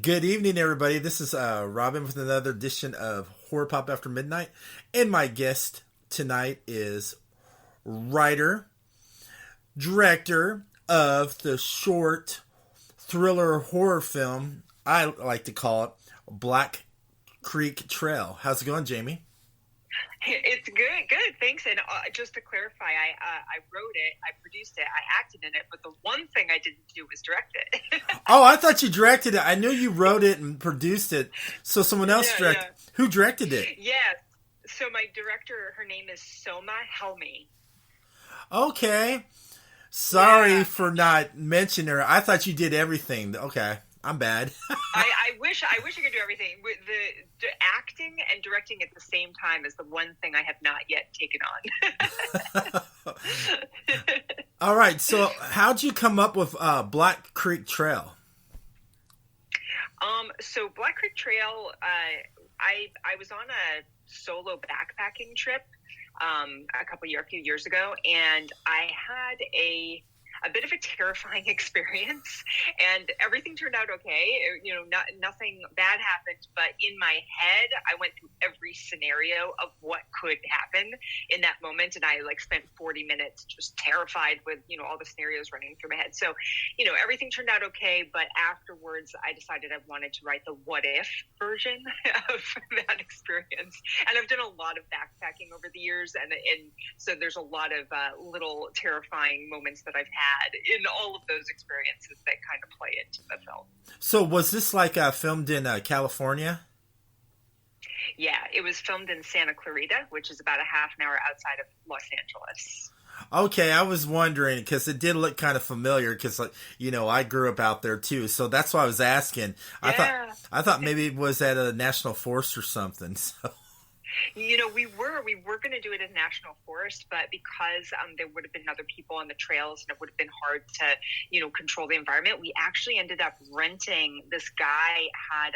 Good evening, everybody. This is Robin with another edition of Horror Pop After Midnight. And my guest tonight is writer, director of the short thriller horror film, I like to call it Black Creek Trail. How's it going, Jamie? It's good, thanks. And just to clarify, I wrote it, I produced it, I acted in it, but the one thing I didn't do was direct it. Oh, I thought you directed it. I knew you wrote it and produced it, so someone else directed. Yeah. Who directed it? Yes. So my director, her name is Soma Helmi. Okay. Sorry for not mentioning her. I thought you did everything. Okay. I'm bad. I wish I could do everything. The acting and directing at the same time is the one thing I have not yet taken on. All right. So how'd you come up with Black Creek Trail? So Black Creek Trail, I was on a solo backpacking trip a few years ago, and I had a bit of a terrifying experience, and everything turned out okay. Nothing bad happened, but in my head, I went through every scenario of what could happen in that moment, and I spent 40 minutes just terrified with, all the scenarios running through my head. So, everything turned out okay, but afterwards, I decided I wanted to write the what if version of that experience. And I've done a lot of backpacking over the years, and so there's a lot of little terrifying moments that I've had in all of those experiences that kind of play into the film. So was this filmed in California? Yeah, it was filmed in Santa Clarita, which is about a half an hour outside of Los Angeles. Okay, I was wondering because it did look kind of familiar because I grew up out there too, so that's why I was asking. Yeah. I thought maybe it was at a national forest or something. So. We were going to do it in National Forest, but because there would have been other people on the trails and it would have been hard to, control the environment, we actually ended up renting. This guy had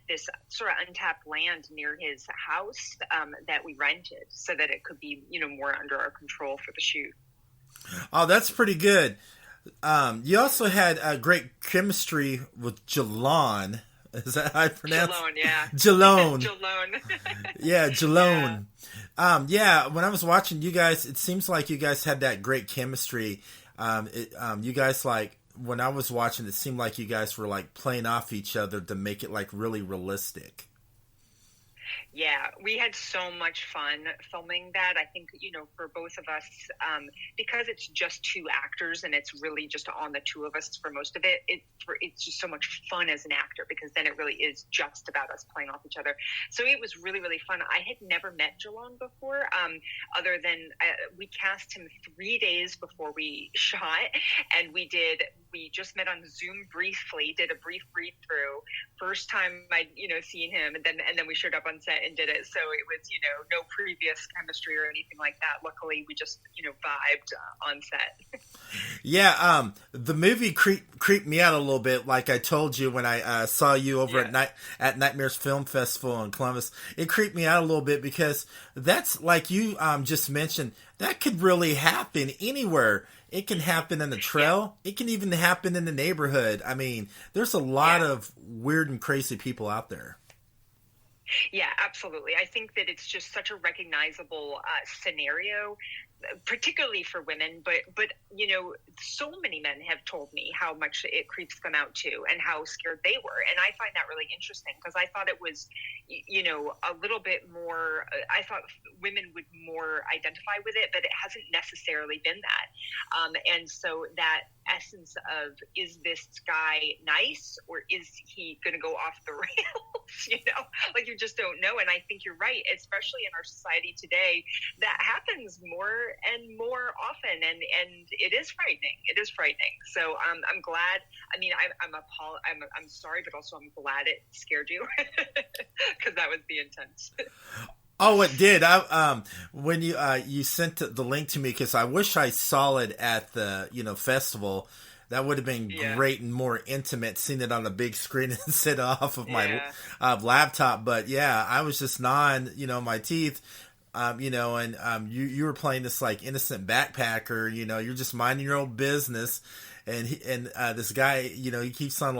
this sort of untapped land near his house that we rented so that it could be, more under our control for the shoot. Oh, that's pretty good. You also had a great chemistry with Jalon. Is that how I pronounce it? Jalone, yeah. Jalone. Jalone. Yeah, Jalone. Yeah, when I was watching you guys, it seems like you guys had that great chemistry. You guys, when I was watching, it seemed like you guys were, playing off each other to make it, really realistic. Yeah, we had so much fun filming that. I think, for both of us, because it's just two actors and it's really just on the two of us for most of it, it's just so much fun as an actor because then it really is just about us playing off each other. So it was really, really fun. I had never met Jalon before, other than we cast him 3 days before we shot, and we just met on Zoom briefly, did a brief read through. First time I'd, seen him, and then we showed up on set and did it. So it was, no previous chemistry or anything like that. Luckily, we just, vibed on set. Yeah, the movie creeped me out a little bit. Like I told you when I saw you over at Nightmares Film Festival in Columbus, it creeped me out a little bit because that's like you just mentioned. That could really happen anywhere. It can happen in the trail. Yeah. It can even happen in the neighborhood. I mean, there's a lot of weird and crazy people out there. Yeah, absolutely. I think that it's just such a recognizable scenario, particularly for women, but so many men have told me how much it creeps them out too and how scared they were. And I find that really interesting because I thought it was, a little bit more, I thought women would more identify with it, but it hasn't necessarily been that. And so that essence of, is this guy nice or is he going to go off the rails? You just don't know. And I think you're right, especially in our society today, that happens more and more often, and it is frightening. It is frightening. So I'm glad. I mean, I'm sorry, but also I'm glad it scared you because that was the intent. Oh, it did. When you sent the link to me, because I wish I saw it at the festival. That would have been great and more intimate, seeing it on a big screen instead off of my laptop. But yeah, I was just gnawing, my teeth. And you were playing this innocent backpacker. You're just minding your own business, and this guy, he keeps on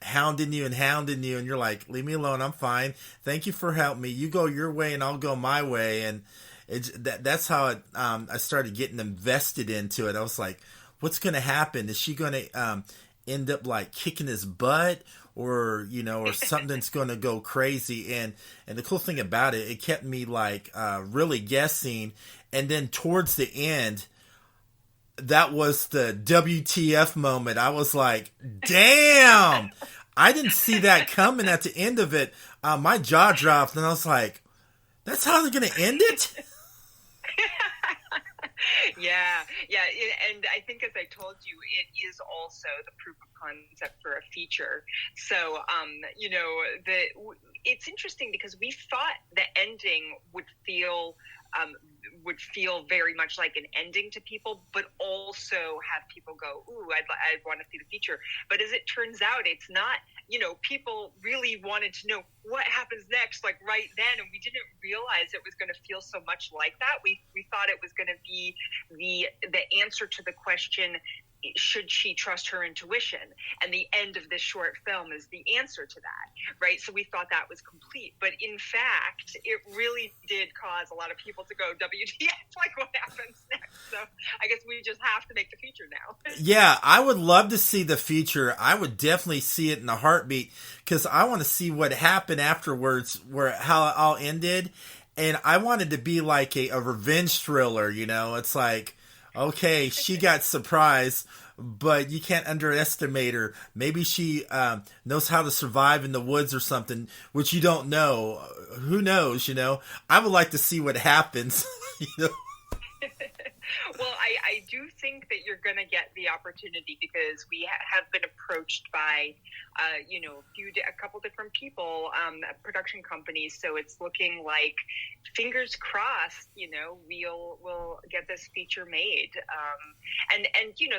hounding you and hounding you, and you're like, leave me alone, I'm fine. Thank you for helping me. You go your way and I'll go my way. And that's how I started getting invested into it. I was like, what's going to happen? Is she going to end up like kicking his butt, or or something's going to go crazy? And the cool thing about it, it kept me like really guessing. And then towards the end, that was the WTF moment. I was like, damn, I didn't see that coming at the end of it. My jaw dropped, and I was like, that's how they're going to end it? Yeah. And I think, as I told you, it is also the proof of concept for a feature. So, it's interesting because we thought the ending would feel very much like an ending to people, but also have people go, ooh, I'd want to see the feature. But as it turns out, it's not, people really wanted to know what happens next, like right then. And we didn't realize it was going to feel so much like that. We thought it was going to be the answer to the question, should she trust her intuition? And the end of this short film is the answer to that, right? So we thought that was complete. But in fact, it really did cause a lot of people to go, WTF, like what happens next? So I guess we just have to make the feature now. Yeah, I would love to see the feature. I would definitely see it in a heartbeat, because I want to see what happened afterwards, how it all ended. And I wanted to be like a revenge thriller, It's like, okay, she got surprised, but you can't underestimate her. Maybe she knows how to survive in the woods or something, which you don't know. Who knows, I would like to see what happens, Well, I do think that you're going to get the opportunity, because we have been approached by, a couple different people, production companies. So it's looking like, fingers crossed, we'll get this feature made. And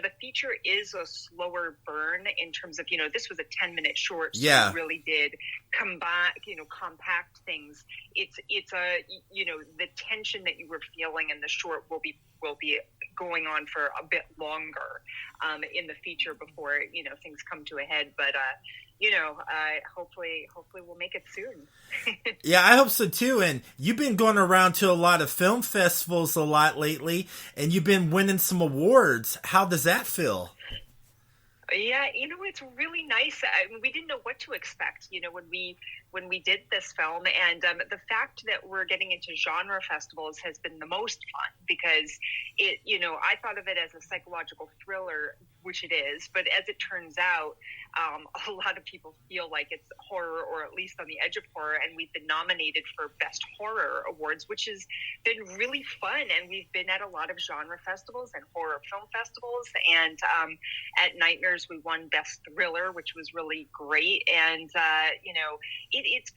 the feature is a slower burn in terms of, this was a 10-minute short. So yeah. We really did compact things. It's the tension that you were feeling in the short will be going on for a bit longer in the feature before things come to a head. But hopefully we'll make it soon. Yeah, I hope so too. And you've been going around to a lot of film festivals a lot lately, and you've been winning some awards. How does that feel? Yeah, it's really nice. We didn't know what to expect, when we did this film, and the fact that we're getting into genre festivals has been the most fun, because it, I thought of it as a psychological thriller, which it is, but as it turns out, a lot of people feel like it's horror, or at least on the edge of horror, and we've been nominated for Best Horror Awards, which has been really fun. And we've been at a lot of genre festivals and horror film festivals, and at Nightmares we won Best Thriller, which was really great. And it's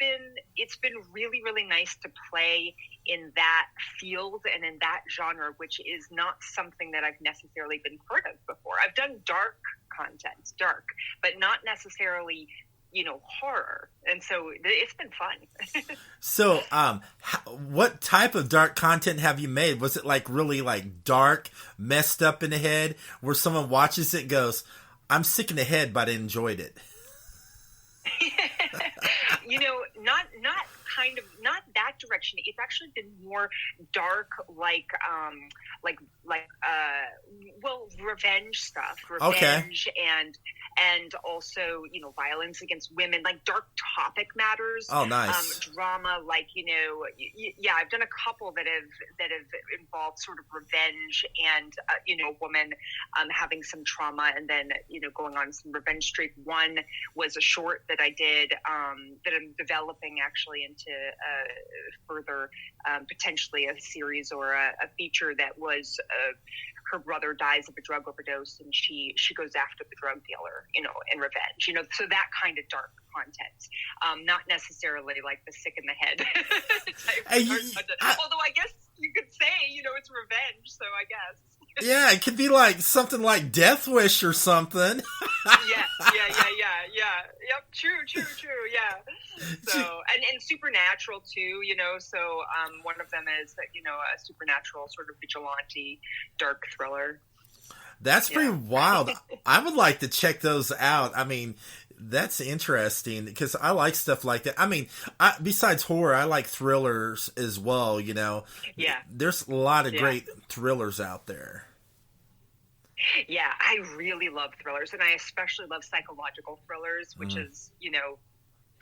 been really, really nice to play in that field and in that genre, which is not something that I've necessarily been part of before. I've done dark content, but not necessarily, horror. And so it's been fun. So, what type of dark content have you made? Was it like really like dark, messed up in the head, where someone watches it and goes, I'm sick in the head, but I enjoyed it? Not that direction. It's actually been more dark, revenge stuff. Revenge, okay. And also, violence against women, like dark topic matters. Oh, nice. Drama, I've done a couple that have involved sort of revenge and, a woman having some trauma and then, going on some revenge streak. One was a short that I did that I'm developing actually into further potentially a series or a feature that was her brother dies of a drug overdose, and she goes after the drug dealer, in revenge, so that kind of dark content, not necessarily like the sick in the head type although I guess you could say, it's revenge, so I guess. Yeah, it could be like something like Death Wish or something. Yeah. Yep, true, yeah. So, and supernatural too, so one of them is, a supernatural sort of vigilante dark thriller. That's pretty Yeah. wild. I would like to check those out. I mean, that's interesting because I like stuff like that. I mean, besides horror, I like thrillers as well. You know, Yeah. there's a lot of Yeah. great thrillers out there. Yeah, I really love thrillers, and I especially love psychological thrillers, which is, you know,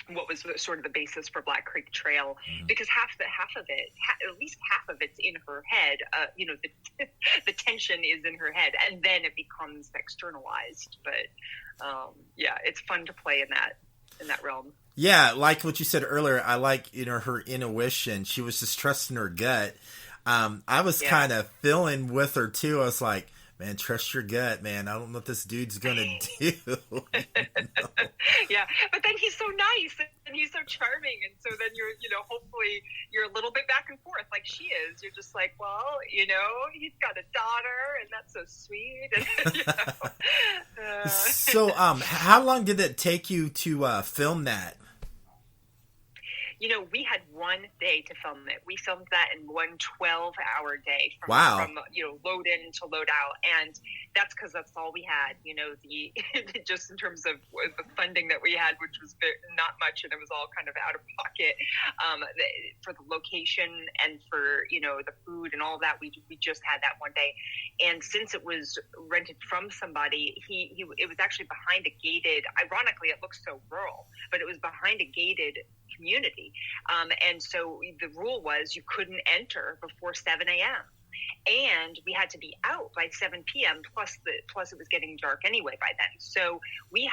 what was sort of the basis for Black Creek Trail, because at least half of it's in her head. You know, the tension is in her head, and then it becomes externalized. But yeah, it's fun to play in that realm. Yeah, like what you said earlier, I like, you know, her intuition. She was just trusting her gut. I was kind of feeling with her too. I was like, man, trust your gut, man. I don't know what this dude's gonna do. Yeah, but then he's so nice and he's so charming, and so then hopefully you're a little bit back and forth like she is. You're just like, well, you know, he's got a daughter, and that's so sweet. And, you know. So, how long did it take you to film that? You know, we had one day to film it. We filmed that in one 12-hour day from load in to load out. And that's because that's all we had, you know, the just in terms of the funding that we had, which was not much, and it was all kind of out of pocket for the location and for, you know, the food and all that. We just had that one day. And since it was rented from somebody, it was actually behind a gated, ironically, it looks so rural, but it was behind a gated community. And so the rule was you couldn't enter before 7 a.m. And we had to be out by 7 p.m. Plus it was getting dark anyway by then. So we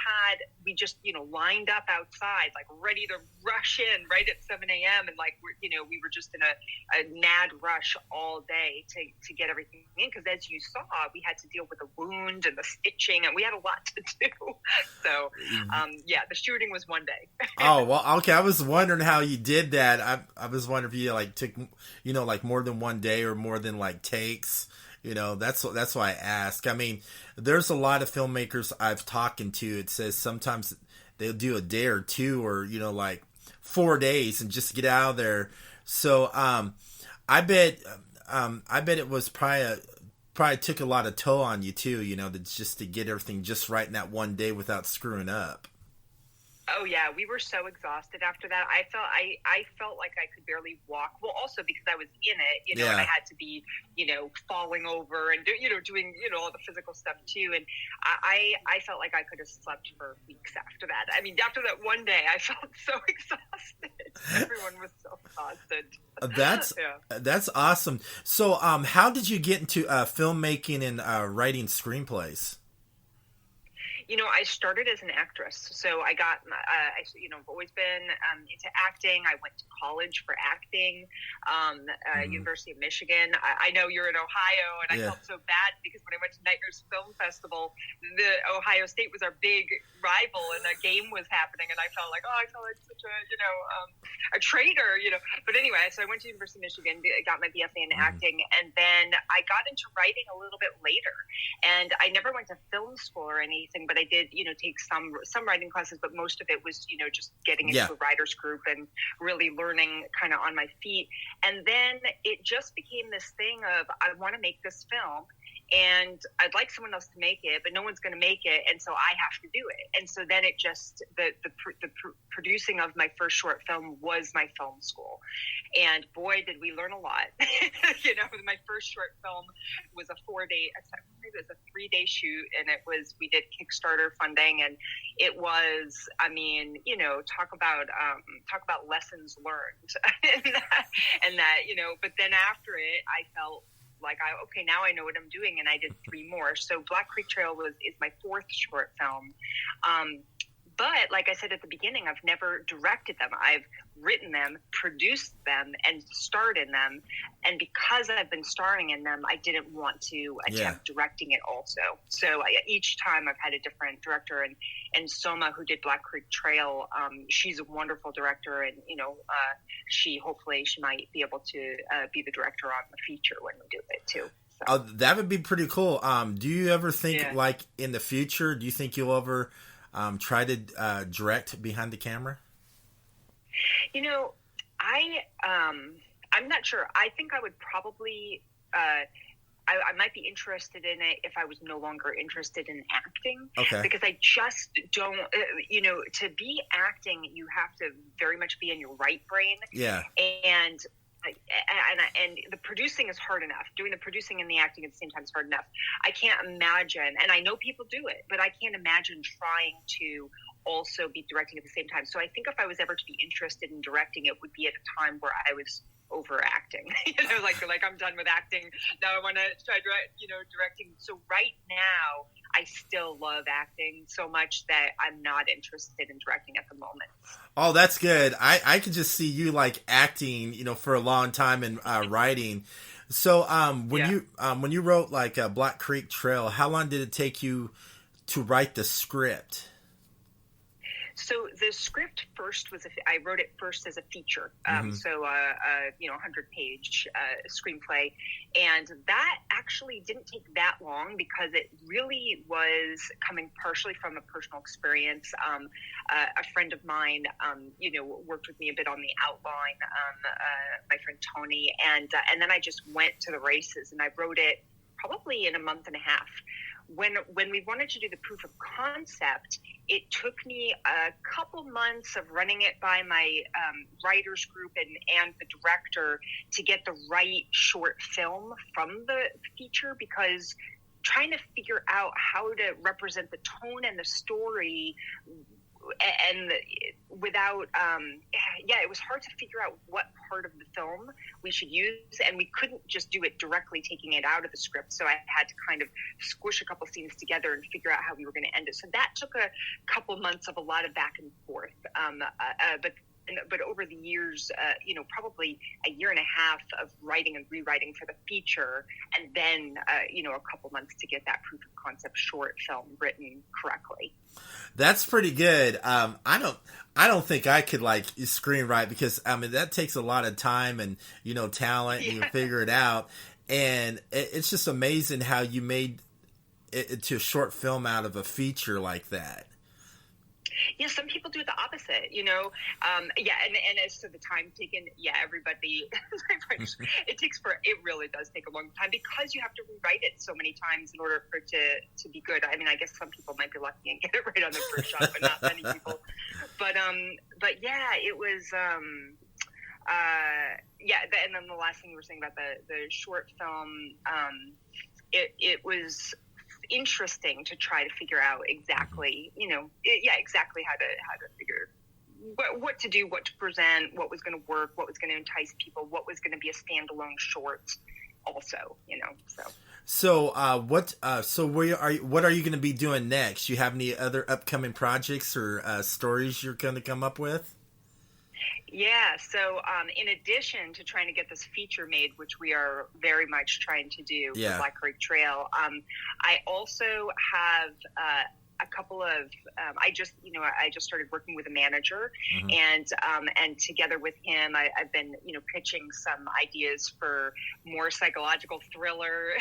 just, you know, lined up outside, like ready to rush in right at 7 a.m. And like, we were just in a mad rush all day to get everything in. Because as you saw, we had to deal with the wound and the stitching, and we had a lot to do. So, yeah, the shooting was one day. Oh, well, okay. I was wondering how you did that. I was wondering if you like took, you know, like more than one day or more than like takes. You know, that's why I ask. I mean, there's a lot of filmmakers I've talked to. It says sometimes they'll do a day or two, or, you know, like 4 days and just get out of there. So I bet it was probably took a lot of toll on you too. You know, just to get everything just right in that one day without screwing up. Oh yeah, we were so exhausted after that. I felt like I could barely walk. Well, also because I was in it, you know, and I had to be, you know, falling over and doing, you know, all the physical stuff too. And I felt like I could have slept for weeks after that. I mean, after that one day, I felt so exhausted. Everyone was so exhausted. That's awesome. So, how did you get into filmmaking and writing screenplays? You know, I started as an actress, so I got, I've always been into acting. I went to college for acting, University of Michigan. I know you're in Ohio, and I felt so bad because when I went to Nightmares Film Festival, the Ohio State was our big rival, and a game was happening, and I felt like such a, a traitor, you know. But anyway, so I went to University of Michigan, got my BFA in acting, and then I got into writing a little bit later. And I never went to film school or anything, but I did, you know, take some writing classes, but most of it was, you know, just getting into a writer's group and really learning kind of on my feet. And then it just became this thing of, I want to make this film, and I'd like someone else to make it, but no one's going to make it, and so I have to do it. And so then it just, the producing of my first short film was my film school. And boy, did we learn a lot. You know, my first short film was a 3-day shoot, and we did Kickstarter funding, and it was, I mean, you know, talk about lessons learned and that, you know, but then after it, I felt like, okay, now I know what I'm doing, and I did 3 more. So Black Creek Trail is my 4th short film. But like I said at the beginning, I've never directed them. I've written them, produced them, and starred in them. And because I've been starring in them, I didn't want to attempt directing it also. So each time I've had a different director. And Soma, who did Black Creek Trail, she's a wonderful director. And, you know, hopefully she might be able to be the director on the feature when we do it too. So. That would be pretty cool. Do you ever think, like, in the future, do you think you'll ever try to direct behind the camera? You know, I'm not sure. I think I would probably I might be interested in it if I was no longer interested in acting. Okay. Because I just don't, to be acting, you have to very much be in your right brain. Yeah. And the producing is hard enough. Doing the producing and the acting at the same time is hard enough. I can't imagine, and I know people do it, but I can't imagine trying to also be directing at the same time. So I think if I was ever to be interested in directing, it would be at a time where I was overacting. Like I'm done with acting. Now I want to try directing. So right now, I still love acting so much that I'm not interested in directing at the moment. Oh, that's good. I could just see you like acting, for a long time and writing. So when you wrote like Black Creek Trail, how long did it take you to write the script? So the script first I wrote it first as a feature. So 100-page screenplay. And that actually didn't take that long because it really was coming partially from a personal experience. A friend of mine, worked with me a bit on the outline, my friend Tony. And then I just went to the races and I wrote it probably in a month and a half. When we wanted to do the proof of concept, it took me a couple months of running it by my writers group and the director to get the right short film from the feature, because trying to figure out how to represent the tone and the story and without it was hard to figure out what part of the film we should use, and we couldn't just do it directly taking it out of the script, so I had to kind of squish a couple scenes together and figure out how we were going to end it. So that took a couple months of a lot of back and forth, but over the years, probably a year and a half of writing and rewriting for the feature, and then a couple months to get that proof of concept short film written correctly. That's pretty good. I don't think I could like screenwrite, because that takes a lot of time and talent, and you figure it out. And it's just amazing how you made it to a short film out of a feature like that. Yeah, some people do the opposite, and as to the time taken, everybody, it really does take a long time, because you have to rewrite it so many times in order for it to be good. I mean, I guess some people might be lucky and get it right on the first shot, but not many people. But yeah, it was, and then the last thing you were saying about the short film, it was interesting to try to figure out exactly, exactly how to figure what to do, what to present, what was going to work, what was going to entice people, what was going to be a standalone short also, So what are you going to be doing next? You have any other upcoming projects or stories you're going to come up with? Yeah, so in addition to trying to get this feature made, which we are very much trying to do for Black Creek Trail, I also have a couple of I just started working with a manager, and together with him, I've been pitching some ideas for more psychological thriller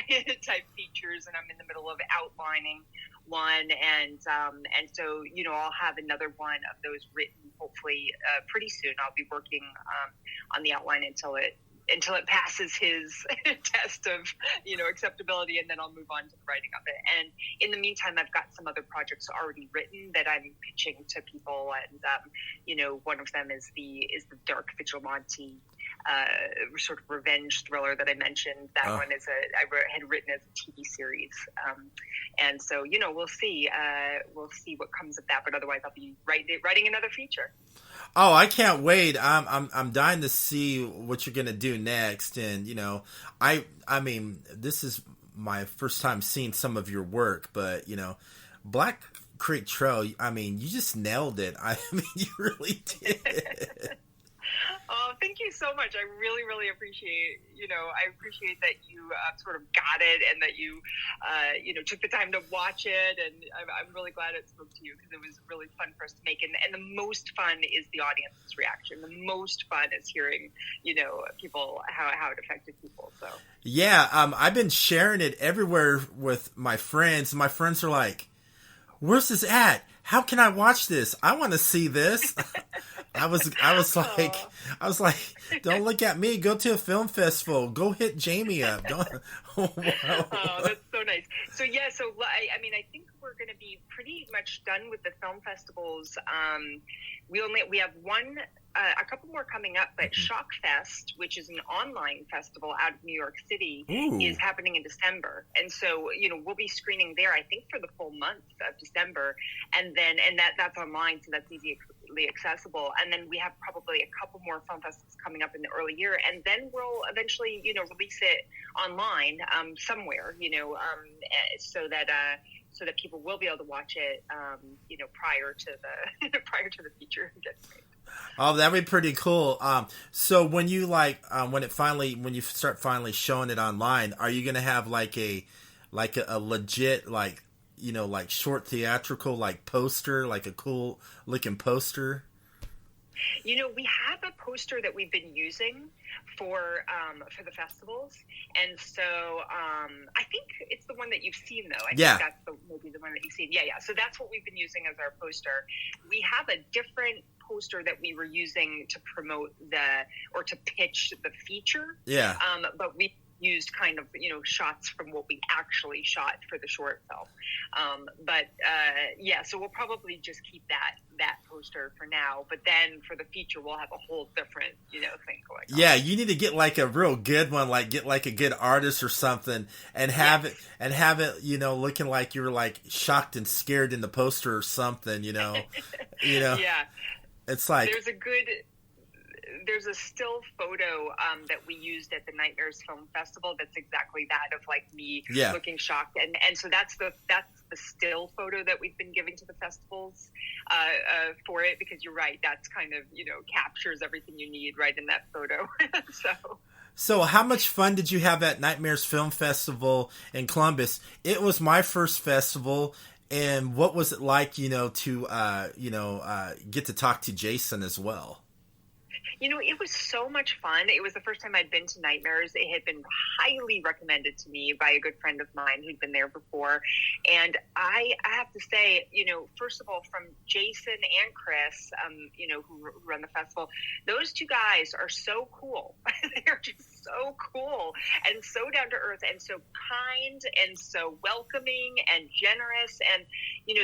type features, and I'm in the middle of outlining one, and so I'll have another one of those written hopefully pretty soon. I'll be working on the outline until it passes his test of acceptability, and then I'll move on to the writing of it. And in the meantime, I've got some other projects already written that I'm pitching to people, and one of them is the dark vigilante sort of revenge thriller that I mentioned. That one is had written as a TV series, and so we'll see what comes of that. But otherwise, I'll be writing another feature. Oh, I can't wait! I'm dying to see what you're gonna do next, and I mean, this is my first time seeing some of your work, but Black Creek Trail, I mean, you just nailed it. I mean, you really did. Oh, thank you so much. I really, really appreciate, I appreciate that you sort of got it, and that you, took the time to watch it. And I'm really glad it spoke to you, because it was really fun for us to make. And the most fun is the audience's reaction. The most fun is hearing, people, how it affected people. So. Yeah. I've been sharing it everywhere with my friends. My friends are like, "Where's this at? How can I watch this? I want to see this." like, I was like, don't look at me. Go to a film festival. Go hit Jamie up. Don't. Oh, that's so nice. So yeah, so I mean, I think we're going to be pretty much done with the film festivals. We have a couple more coming up, but Shock Fest, which is an online festival out of New York City, is happening in December, and so we'll be screening there. I think for the full month of December, and that's online, so that's easily accessible. And then we have probably a couple more film festivals coming up in the early year, and then we'll eventually release it online somewhere, so that people will be able to watch it, prior to the feature gets made. Oh, that'd be pretty cool. So when you when you start finally showing it online, are you gonna have like a legit short theatrical poster, like a cool looking poster? We have a poster that we've been using for the festivals, and so I think it's the one that you've seen, though. I think that's maybe the one that you've seen. Yeah. So that's what we've been using as our poster. We have a different poster that we were using to promote or to pitch the feature. Yeah. But we used kind of shots from what we actually shot for the short film. So we'll probably just keep that poster for now, but then for the feature we'll have a whole different thing going on. Yeah, you need to get like a real good one, get like a good artist or something, and have it looking like you were like shocked and scared in the poster or something. Yeah, it's like there's a still photo that we used at the Nightmares Film Festival that's exactly that, of like me looking shocked, and so that's the still photo that we've been giving to the festivals for it, because you're right, that's kind of captures everything you need right in that photo. So how much fun did you have at Nightmares Film Festival in Columbus? It was my first festival. And what was it like, to get to talk to Jason as well? It was so much fun. It was the first time I'd been to Nightmares. It had been highly recommended to me by a good friend of mine who'd been there before. And I have to say, first of all, from Jason and Chris, who run the festival, those two guys are so cool. They're just so cool and so down to earth and so kind and so welcoming and generous. And,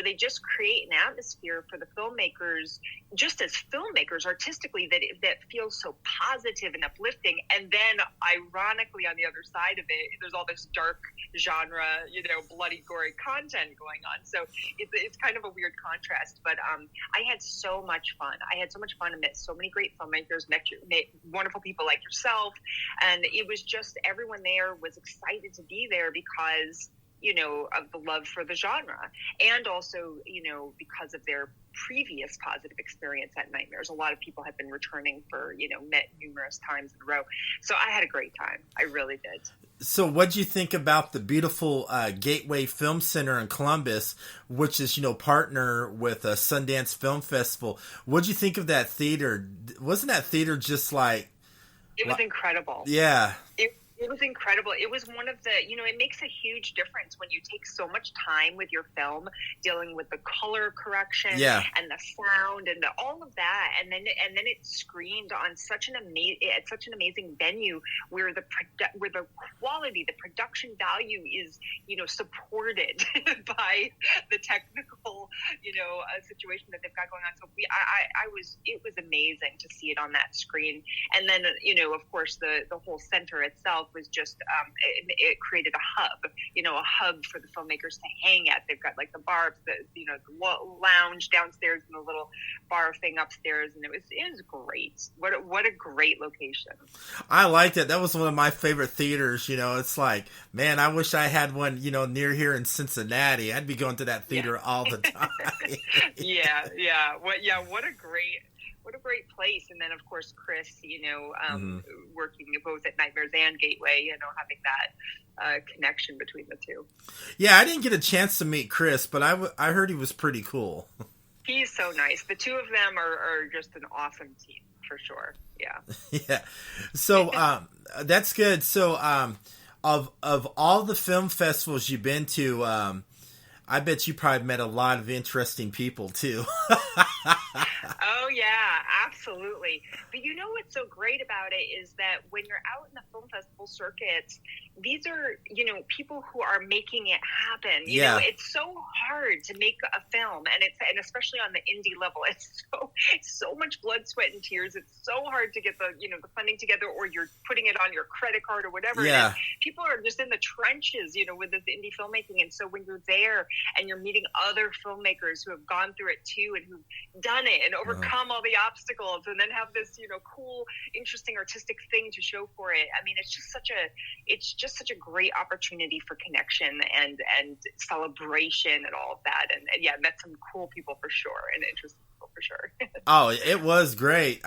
they just create an atmosphere for the filmmakers, just as filmmakers artistically, that feels so positive and uplifting. And then ironically on the other side of it, there's all this dark genre, bloody, gory content going on. So it's kind of a weird contrast, but I had so much fun. I met so many great filmmakers, met wonderful people like yourself. And it was just, everyone there was excited to be there because of the love for the genre, and also, because of their previous positive experience at Nightmares. A lot of people have been returning for, met numerous times in a row. So I had a great time. I really did. So what'd you think about the beautiful Gateway Film Center in Columbus, which is, partner with a Sundance Film Festival? What'd you think of that theater? Wasn't that theater just like... It was incredible. Yeah. It was incredible. It was one of the, it makes a huge difference when you take so much time with your film, dealing with the color correction and the sound and all of that, and then it's screened on such an amazing venue where the quality, the production value is supported by the technical situation that they've got going on. So it was amazing to see it on that screen, and then of course the whole center itself was just it created a hub for the filmmakers to hang at. They've got like the bar, the lounge downstairs and the little bar thing upstairs, and it was great. What a great location. I liked it. That was one of my favorite theaters. It's like, man, I wish I had one near here in Cincinnati. I'd be going to that theater all the time. What a great place. And then, of course, Chris, working both at Nightmares and Gateway, having that connection between the two. Yeah, I didn't get a chance to meet Chris, but I heard he was pretty cool. He's so nice. The two of them are just an awesome team, for sure. Yeah. Yeah. So that's good. So of all the film festivals you've been to, I bet you probably met a lot of interesting people, too. Oh, yeah, absolutely. But you know what's so great about it is that when you're out in the film festival circuits, these are, people who are making it happen. You know, Yeah. it's so hard to make a film, and especially on the indie level, it's so much blood, sweat, and tears. It's so hard to get the funding together, or you're putting it on your credit card or whatever. Yeah. It is. People are just in the trenches, with this indie filmmaking. And so when you're there and you're meeting other filmmakers who have gone through it too and who've done it and overcome all the obstacles and then have this, cool, interesting artistic thing to show for it. I mean, it's just such a great opportunity for connection and celebration and all of that. And yeah, met some cool people for sure and interesting people for sure. Oh, it was great.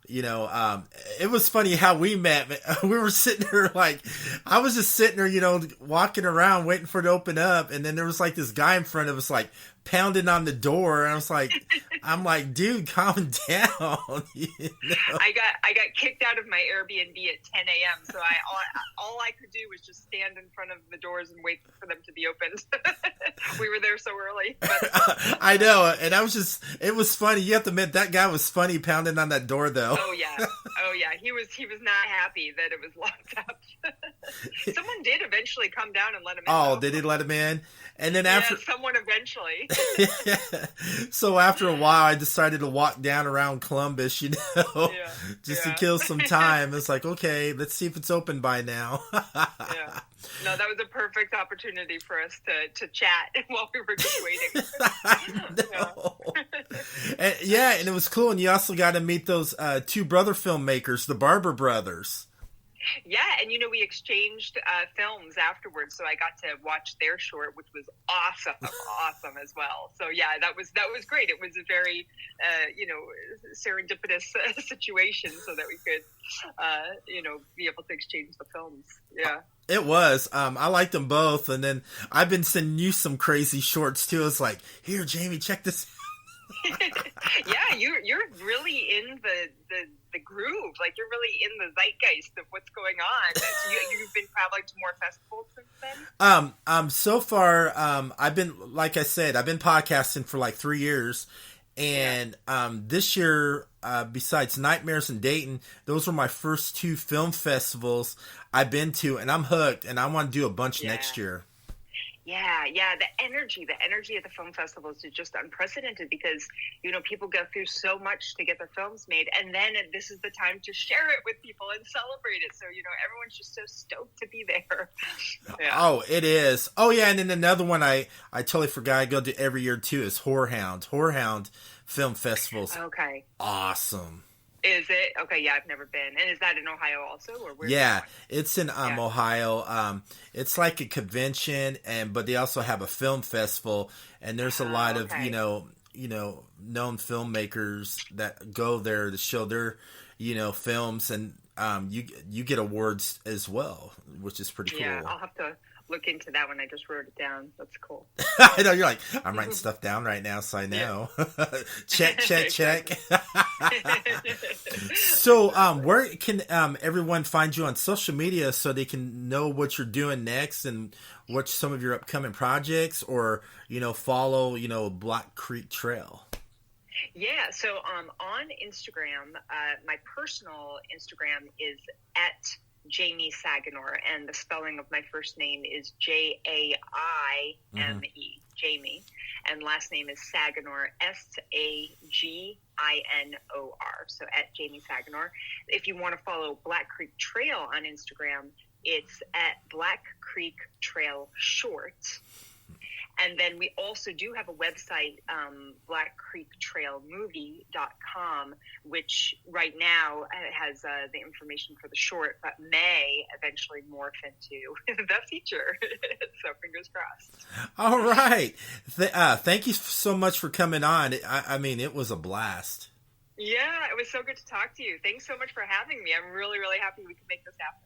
It was funny how we met. We were sitting there I was just sitting there, walking around waiting for it to open up. And then there was this guy in front of us, pounding on the door. And I'm like, dude, calm down. I got kicked out of my Airbnb at 10 a.m. So all I could do was just stand in front of the doors and wait for them to be opened. We were there so early. But, I know. And it was funny. You have to admit that guy was funny pounding on that door though. Oh yeah. He was not happy that it was locked up. Someone did eventually come down and let him in. Oh, did he let him in? And then someone eventually. So after a while, I decided to walk down around Columbus, just to kill some time. It's okay, let's see if it's open by now. Yeah. No, that was a perfect opportunity for us to chat while we were just waiting. And it was cool. And you also got to meet those two brother filmmakers, the Barber brothers. Yeah, and we exchanged films afterwards, so I got to watch their short, which was awesome as well. So yeah, that was great. It was a very serendipitous situation, so that we could be able to exchange the films. Yeah. It was. I liked them both, and then I've been sending you some crazy shorts too. It's here, Jamie, check this. Yeah, you're really in the groove. You're really in the zeitgeist of what's going on. So you've been traveling to more festivals since then? So far, I've been, like I said, I've been podcasting for 3 years. And this year, besides Nightmares in Dayton, those were my first 2 film festivals I've been to, and I'm hooked, and I want to do a bunch next year. Yeah. The energy of the film festivals is just unprecedented because, people go through so much to get their films made. And then this is the time to share it with people and celebrate it. So, everyone's just so stoked to be there. Yeah. Oh, it is. Oh, yeah. And then another one I totally forgot I go to every year too is Whorehound Film Festivals. Okay. Awesome. Is it? Okay, yeah, I've never been. And is that in Ohio also? Or where's it's in Ohio. It's like a convention, but they also have a film festival, and there's a lot of known filmmakers that go there to show their films, and you get awards as well, which is pretty cool. Yeah, I'll have to look into that one. I just wrote it down. That's cool. I know, you're I'm writing stuff down right now, so I know. Check. So, where can everyone find you on social media so they can know what you're doing next and what some of your upcoming projects, or follow Black Creek Trail? Yeah, so on Instagram, my personal Instagram is at Jaime Saginor, and the spelling of my first name is Jaime, Jamie, and last name is Saginor, Saginor, so at Jaime Saginor. If you want to follow Black Creek Trail on Instagram, it's at Black Creek Trail Short. And then we also do have a website, blackcreektrailmovie.com, which right now has the information for the short, but may eventually morph into the feature. So fingers crossed. All right. Thank you so much for coming on. I mean, it was a blast. Yeah, it was so good to talk to you. Thanks so much for having me. I'm really, really happy we could make this happen.